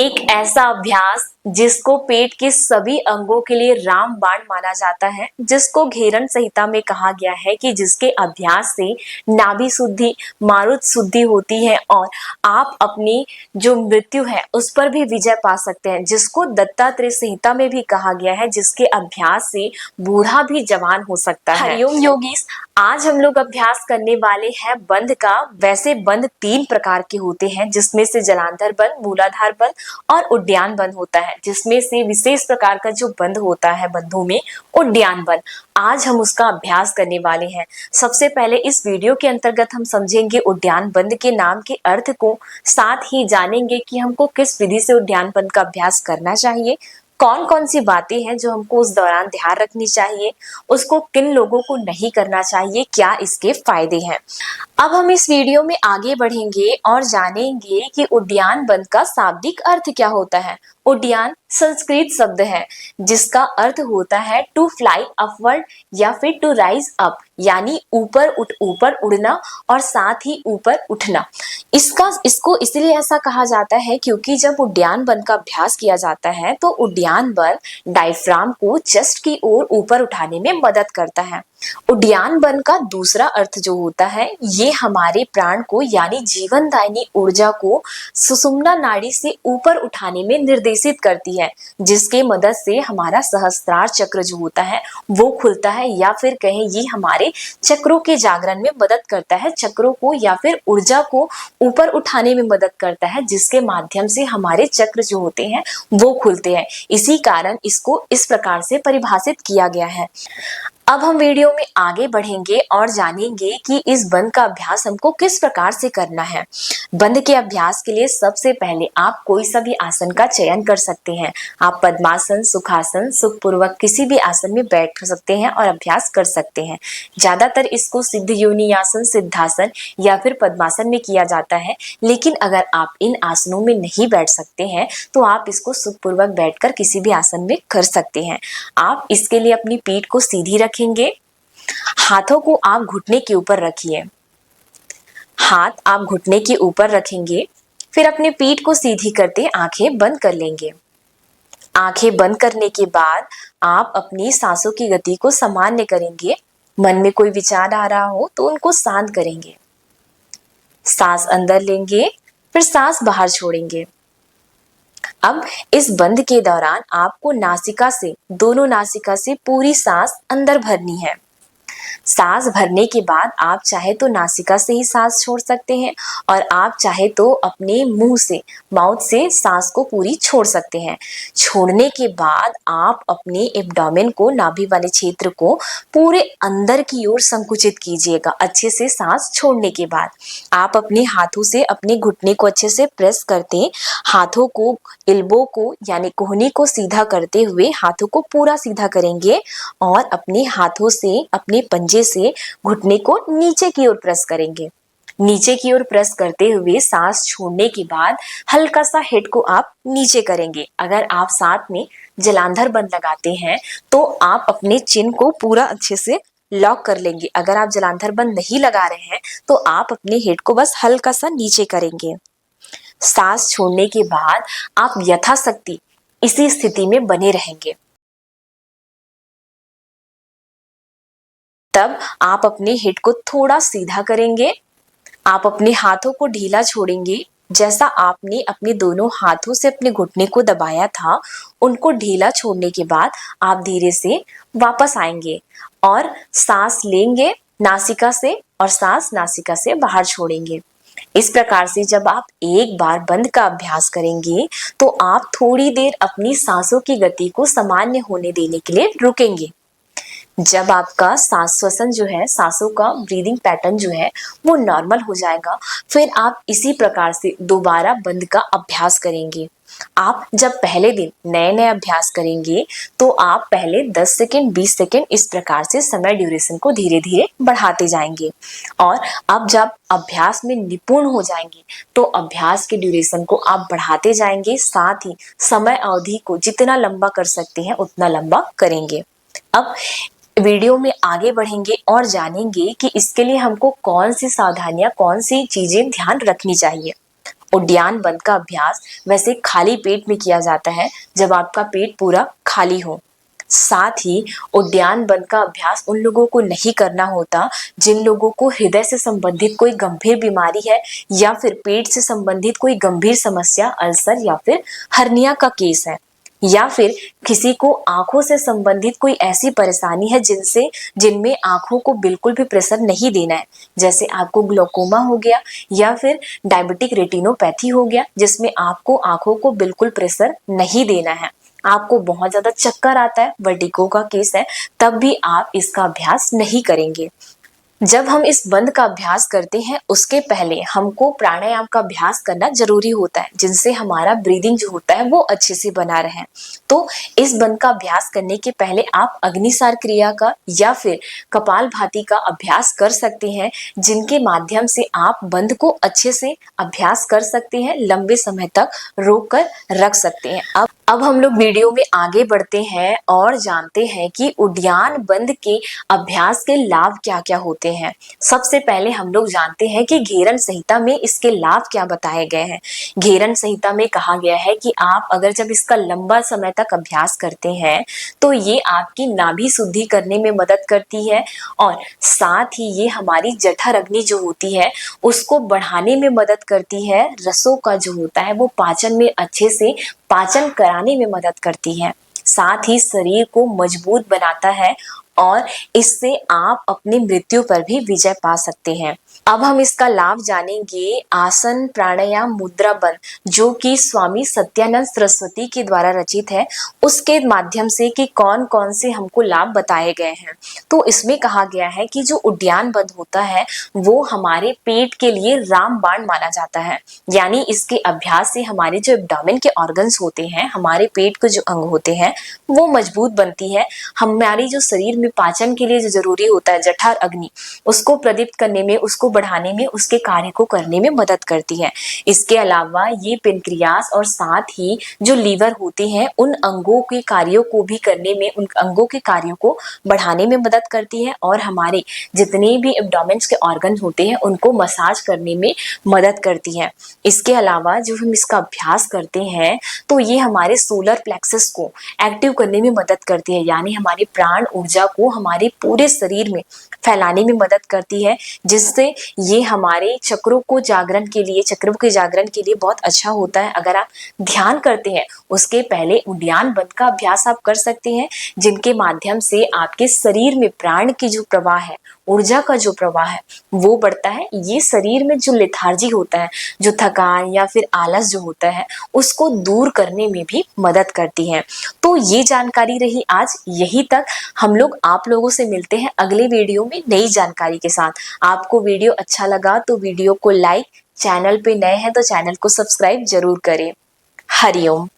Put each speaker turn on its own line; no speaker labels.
एक ऐसा अभ्यास जिसको पेट के सभी अंगों के लिए रामबाण माना जाता है, जिसको घेरन संहिता में कहा गया है कि जिसके अभ्यास से नाभि शुद्धि, मारुत शुद्धि होती है और आप अपनी जो मृत्यु है उस पर भी विजय पा सकते हैं, जिसको दत्तात्रेय संहिता में भी कहा गया है, जिसके अभ्यास से बूढ़ा भी जवान हो सकता है। हरिओम योगीस, आज हम लोग अभ्यास करने वाले हैं बंध का। वैसे बंध 3 प्रकार के होते हैं, जिसमें से जलांधर बंध, मूलाधार बंध और उद्यान बंध होता है, जिसमें से विशेष प्रकार का जो बंध होता है बंधों में उद्यान बंध। आज हम उसका अभ्यास करने वाले हैं। सबसे पहले इस वीडियो के अंतर्गत हम समझेंगे उद्यान बंध के नाम के अर्थ को, साथ ही जानेंगे कि हमको किस विधि से उद्यान बंध का अभ्यास करना चाहिए, कौन कौन सी बातें हैं जो हमको उस दौरान ध्यान रखनी चाहिए, उसको किन लोगों को नहीं करना चाहिए, क्या इसके फायदे हैं। अब हम इस वीडियो में आगे बढ़ेंगे और जानेंगे कि उद्यान बंध का शाब्दिक अर्थ क्या होता है। उद्यान संस्कृत शब्द है जिसका अर्थ होता है टू फ्लाई अपवर्ड या फिर टू राइज अप, यानी ऊपर उड़ना और साथ ही ऊपर उठना। इसको इसलिए ऐसा कहा जाता है क्योंकि जब उद्यान बंध का अभ्यास किया जाता है तो उद्यान बल डायफ्राम को चेस्ट की ओर ऊपर उठाने में मदद करता है। उद्यान बंध का दूसरा अर्थ जो होता है, ये हमारे प्राण को यानी जीवनदायिनी ऊर्जा को सुषुम्ना नाड़ी से ऊपर उठाने में निर्देशित करती है, जिसके मदद से हमारा सहस्त्रार चक्र जो होता है वो खुलता है, या फिर कहें ये हमारे चक्रों के जागरण में मदद करता है, चक्रों को या फिर ऊर्जा को ऊपर उठाने में मदद करता है, जिसके माध्यम से हमारे चक्र जो होते हैं वो खुलते हैं। इसी कारण इसको इस प्रकार से परिभाषित किया गया है। अब हम वीडियो में आगे बढ़ेंगे और जानेंगे कि इस बंध का अभ्यास हमको किस प्रकार से करना है। बंध के अभ्यास के लिए सबसे पहले आप कोई सा भी आसन का चयन कर सकते हैं। आप पद्मासन, सुखासन, सुखपूर्वक किसी भी आसन में बैठ सकते हैं और अभ्यास कर सकते हैं। ज्यादातर इसको सिद्ध योनि आसन, सिद्धासन या फिर पद्मासन में किया जाता है, लेकिन अगर आप इन आसनों में नहीं बैठ सकते हैं तो आप इसको सुखपूर्वक बैठकर किसी भी आसन में कर सकते हैं। आप इसके लिए अपनी पीठ को सीधी रखेंगे, हाथों को आप घुटने के ऊपर रखिए, हाथ आप घुटने के ऊपर रखेंगे, फिर अपने पीठ को सीधी करते आंखें बंद कर लेंगे। आंखें बंद करने के बाद आप अपनी सांसों की गति को सामान्य करेंगे। मन में कोई विचार आ रहा हो तो उनको शांत करेंगे। सांस अंदर लेंगे, फिर सांस बाहर छोड़ेंगे। अब इस बंध के दौरान आपको नासिका से, दोनों नासिका से पूरी सांस अंदर भरनी है। सांस भरने के बाद आप चाहे तो नासिका से ही सांस छोड़ सकते हैं और आप चाहे तो अपने मुंह से, माउथ से सांस को पूरी छोड़ सकते हैं। छोड़ने के बाद आप अपने एब्डोमेन को, नाभि वाले क्षेत्र को पूरे अंदर की ओर संकुचित कीजिएगा। अच्छे से सांस छोड़ने के बाद आप अपने हाथों से अपने घुटने को अच्छे से प्रेस करते, हाथों को, एल्बो को यानी कोहनी को सीधा करते हुए हाथों को पूरा सीधा करेंगे और अपने हाथों से, अपने पंजे से घुटने को नीचे की ओर प्रेस करेंगे। नीचे की ओर प्रेस करते हुए सांस छोड़ने के बाद हल्का सा हेड को आप नीचे करेंगे। अगर आप साथ में जलांधर बंध लगाते हैं तो आप अपने चिन को पूरा अच्छे से लॉक कर लेंगे। अगर आप जलांधर बंध नहीं लगा रहे हैं तो आप अपने हेड को बस हल्का सा नीचे करेंगे। सांस छोड़ने के बाद आप यथाशक्ति इसी स्थिति में बने रहेंगे। तब आप अपने हेड को थोड़ा सीधा करेंगे। आप अपने हाथों को ढीला छोड़ेंगे। जैसा आपने अपने दोनों हाथों से अपने घुटने को दबाया था, उनको ढीला छोड़ने के बाद आप धीरे से वापस आएंगे और सांस लेंगे नासिका से और सांस नासिका से बाहर छोड़ेंगे। इस प्रकार से जब आप एक बार बंध का अभ्यास करेंगे तो आप थोड़ी देर अपनी सांसों की गति को सामान्य होने देने के लिए रुकेंगे। जब आपका सांस श्वसन जो है, सांसों का ब्रीदिंग पैटर्न जो है वो नॉर्मल हो जाएगा, फिर आप इसी प्रकार से दोबारा बंध का अभ्यास करेंगे। आप जब पहले दिन नए नए अभ्यास करेंगे तो आप पहले 10 सेकेंड, 20 सेकेंड इस प्रकार से समय ड्यूरेशन को धीरे धीरे बढ़ाते जाएंगे और अब जब अभ्यास में निपुण हो जाएंगे तो अभ्यास के ड्यूरेशन को आप बढ़ाते जाएंगे, साथ ही समय अवधि को जितना लंबा कर सकते हैं उतना लंबा करेंगे। अब वीडियो में आगे बढ़ेंगे और जानेंगे कि इसके लिए हमको कौन सी सावधानियां, कौन सी चीजें ध्यान रखनी चाहिए। उद्यान बंद का अभ्यास वैसे खाली पेट में किया जाता है, जब आपका पेट पूरा खाली हो। साथ ही उद्यान बंद का अभ्यास उन लोगों को नहीं करना होता जिन लोगों को हृदय से संबंधित कोई गंभीर बीमारी है, या फिर पेट से संबंधित कोई गंभीर समस्या, अल्सर या फिर हर्निया का केस है, या फिर किसी को आंखों से संबंधित कोई ऐसी परेशानी है जिनमें आंखों को बिल्कुल भी प्रेशर नहीं देना है, जैसे आपको ग्लोकोमा हो गया या फिर डायबिटिक रेटिनोपैथी हो गया, जिसमें आपको आंखों को बिल्कुल प्रेशर नहीं देना है। आपको बहुत ज्यादा चक्कर आता है, वर्टिगो का केस है, तब भी आप इसका अभ्यास नहीं करेंगे। जब हम इस बंद का अभ्यास करते हैं उसके पहले हमको प्राणायाम का अभ्यास करना जरूरी होता है, जिनसे हमारा ब्रीदिंग जो होता है वो अच्छे से बना रहे। तो इस बंद का अभ्यास करने के पहले आप अग्निसार क्रिया का या फिर कपालभाति का अभ्यास कर सकते हैं, जिनके माध्यम से आप बंद को अच्छे से अभ्यास कर सकते हैं, लंबे समय तक रोक कर रख सकते हैं। अब हम लोग वीडियो में आगे बढ़ते हैं और जानते हैं कि उद्यान बंद के अभ्यास के लाभ क्या क्या होते हैं। सबसे पहले हम लोग जानते हैं कि घेरन संहिता में इसके लाभ क्या बताए गए हैं। घेरन संहिता में कहा गया है कि आप अगर जब इसका लंबा समय तक अभ्यास करते हैं तो ये आपकी नाभि शुद्धि करने में मदद करती है, और साथ ही ये हमारी जठर अग्नि जो होती है उसको बढ़ाने में मदद करती है। रसों का जो होता है वो पाचन में अच्छे से पाचन कराने में मदद करती है। साथ ही शरीर को मजबूत बनाता है और इससे आप अपनी मृत्यु पर भी विजय पा सकते हैं। अब हम इसका लाभ जानेंगे आसन प्राणायाम मुद्रा बंद, जो कि स्वामी सत्यानंद सरस्वती के द्वारा रचित है, उसके माध्यम से कि कौन कौन से हमको लाभ बताए गए हैं। तो इसमें कहा गया है कि जो उद्यान बंद होता है वो हमारे पेट के लिए रामबाण माना जाता है, यानी इसके अभ्यास से हमारे जो एब्डोमेन के ऑर्गन्स होते हैं, हमारे पेट के जो अंग होते हैं वो मजबूत बनती है। हमारी जो शरीर में पाचन के लिए जो जरूरी होता है जठर अग्नि, उसको प्रदीप्त करने में, उसको बढ़ाने में, उसके कार्य को करने में मदद करती है। इसके अलावा ये पेनक्रियास और साथ ही जो लीवर होते हैं उन अंगों के कार्यों को भी करने में, उन अंगों के कार्यों को बढ़ाने में मदद करती है, और हमारे जितने भी एब्डोमेन्स के ऑर्गन होते हैं उनको मसाज करने में मदद करती है। इसके अलावा जो हम इसका अभ्यास करते हैं तो ये हमारे सोलर प्लेक्सस को एक्टिव करने में मदद करती है, यानी हमारी प्राण ऊर्जा को हमारे पूरे शरीर में फैलाने में मदद करती है, जिससे ये हमारे चक्रों को जागरण के लिए, चक्रों के जागरण के लिए बहुत अच्छा होता है। अगर आप ध्यान करते हैं उसके पहले उद्यान बंद का अभ्यास आप कर सकते हैं, जिनके माध्यम से आपके शरीर में प्राण की जो प्रवाह है, ऊर्जा का जो प्रवाह है वो बढ़ता है। ये शरीर में जो लेथार्जी होता है, जो थकान या फिर आलस जो होता है, उसको दूर करने में भी मदद करती है। तो ये जानकारी रही आज, यही तक। हम लोग आप लोगों से मिलते हैं अगले वीडियो में नई जानकारी के साथ। आपको वीडियो अच्छा लगा तो वीडियो को लाइक, चैनल पे नए हैं तो चैनल को सब्सक्राइब जरूर करें। हरिओम।